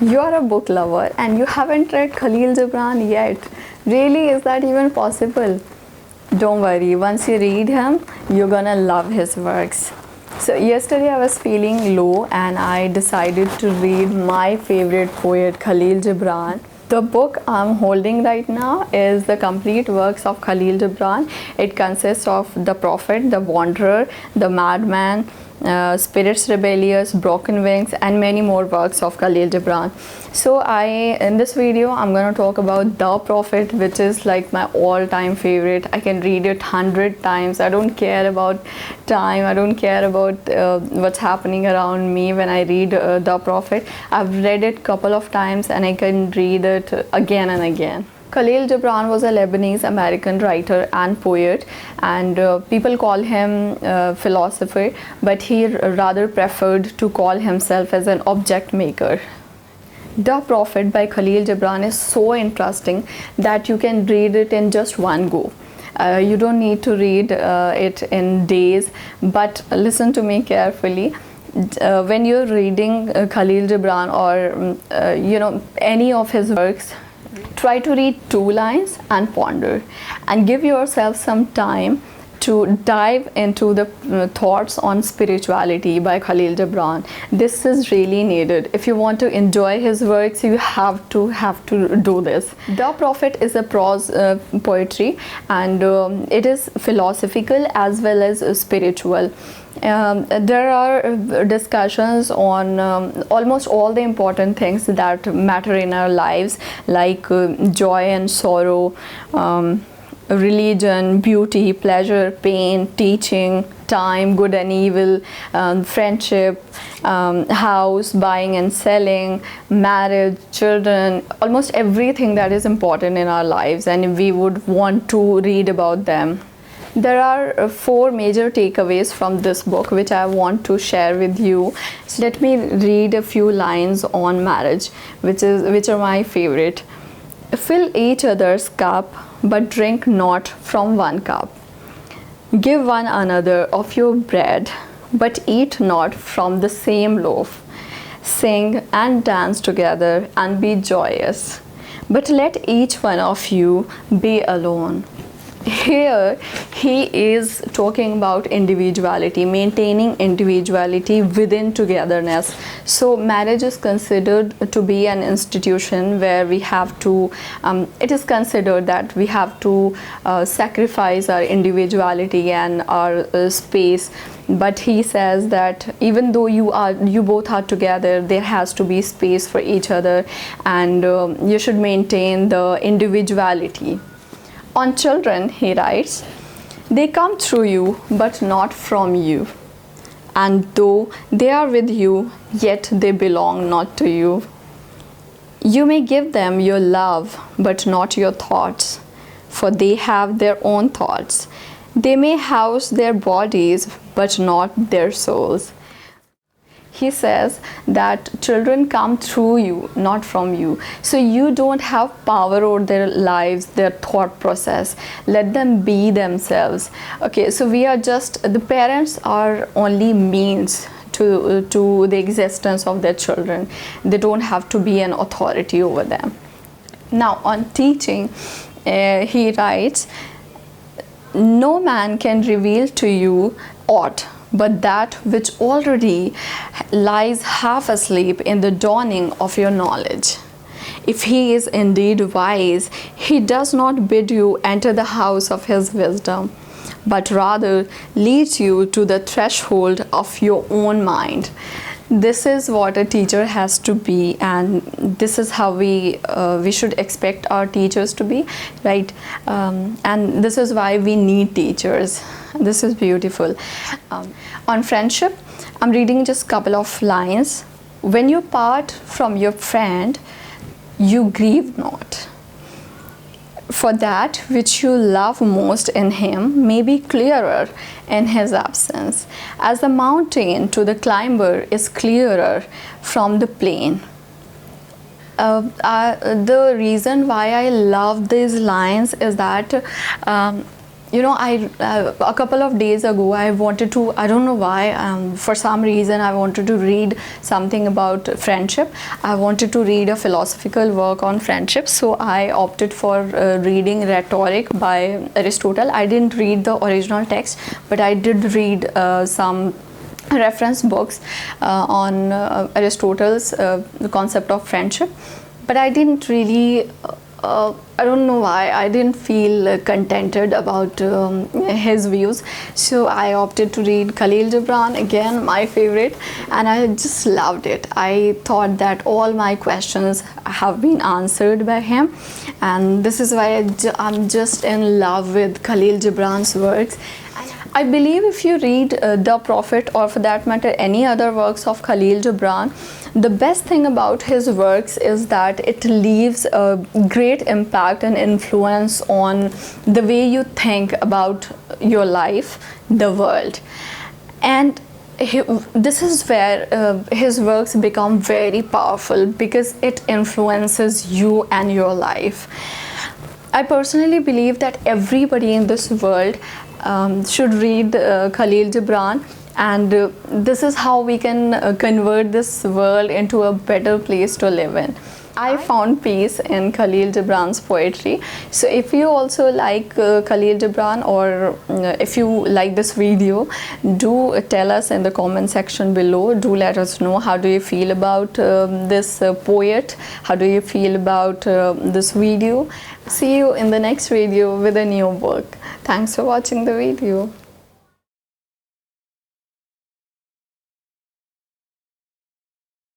You are a book lover and you haven't read Khalil Gibran yet. Really, is that even possible? Don't worry, once you read him, you're gonna love his works. So, yesterday I was feeling low and I decided to read my favorite poet Khalil Gibran. The book I'm holding right now is the complete works of Khalil Gibran. It consists of The Prophet, The Wanderer, The Madman, Spirits Rebellious, Broken Wings, and many more works of Khalil Gibran. So in this video, I'm going to talk about The Prophet, which is like my all-time favorite. I can read it 100 times. I don't care about time. I don't care about what's happening around me when I read The Prophet. I've read it a couple of times and I can read it again and again. Khalil Gibran was a Lebanese American writer and poet, and people call him philosopher, but he rather preferred to call himself as an object maker. The Prophet by Khalil Gibran is so interesting that you can read it in just one go. You don't need to read it in days, but listen to me carefully. When you're reading Khalil Gibran or any of his works, try to read 2 lines and ponder and give yourself some time to dive into the thoughts on spirituality by Khalil Gibran. This is really needed. If you want to enjoy his works, you have to do this. The Prophet is a prose poetry, and it is philosophical as well as spiritual. There are discussions on almost all the important things that matter in our lives, like joy and sorrow, religion, beauty, pleasure, pain, teaching, time, good and evil, friendship, house, buying and selling, marriage, children, almost everything that is important in our lives, and we would want to read about them. There are 4 major takeaways from this book which I want to share with you. So let me read a few lines on marriage, which are my favorite. Fill each other's cup, but drink not from one cup. Give one another of your bread, but eat not from the same loaf. Sing and dance together and be joyous, but let each one of you be alone. Here he is talking about individuality, maintaining individuality within togetherness. So marriage is considered to be an institution where we have to, it is considered that we have to sacrifice our individuality and our space. But he says that even though you both are together, there has to be space for each other, and you should maintain the individuality. On children, he writes, they come through you, but not from you. And though they are with you, yet they belong not to you. You may give them your love, but not your thoughts, for they have their own thoughts. They may house their bodies, but not their souls. He says that children come through you, not from you. So you don't have power over their lives, their thought process. Let them be themselves. Okay, so the parents are only means to the existence of their children. They don't have to be an authority over them. Now, on teaching, he writes, no man can reveal to you aught but that which already lies half asleep in the dawning of your knowledge. If he is indeed wise, he does not bid you enter the house of his wisdom, but rather leads you to the threshold of your own mind. This is what a teacher has to be, and this is how we should expect our teachers to be, right? And this is why we need teachers. This is beautiful. On friendship, I'm reading just a couple of lines. When you part from your friend, you grieve not. For that which you love most in him may be clearer in his absence, as the mountain to the climber is clearer from the plain. The reason why I love these lines is that A couple of days ago, I wanted to, I don't know why, for some reason, I wanted to read something about friendship. I wanted to read a philosophical work on friendship, so I opted for reading Rhetoric by Aristotle. I didn't read the original text, but I did read some reference books on Aristotle's the concept of friendship, but I didn't really I don't know why I didn't feel contented about his views, so I opted to read Khalil Gibran, again my favorite, and I just loved it. I thought that all my questions have been answered by him, and this is why I'm just in love with Khalil Gibran's works. I believe if you read The Prophet, or for that matter any other works of Khalil Gibran, the best thing about his works is that it leaves a great impact and influence on the way you think about your life, the world. And this is where his works become very powerful, because it influences you and your life. I personally believe that everybody in this world should read Khalil Gibran, and this is how we can convert this world into a better place to live in. I found peace in Khalil Gibran's poetry. So if you also like Khalil Gibran, or if you like this video, do tell us in the comment section below. Do let us know, how do you feel about this poet? How do you feel about this video? See you in the next video with a new book. Thanks for watching the video.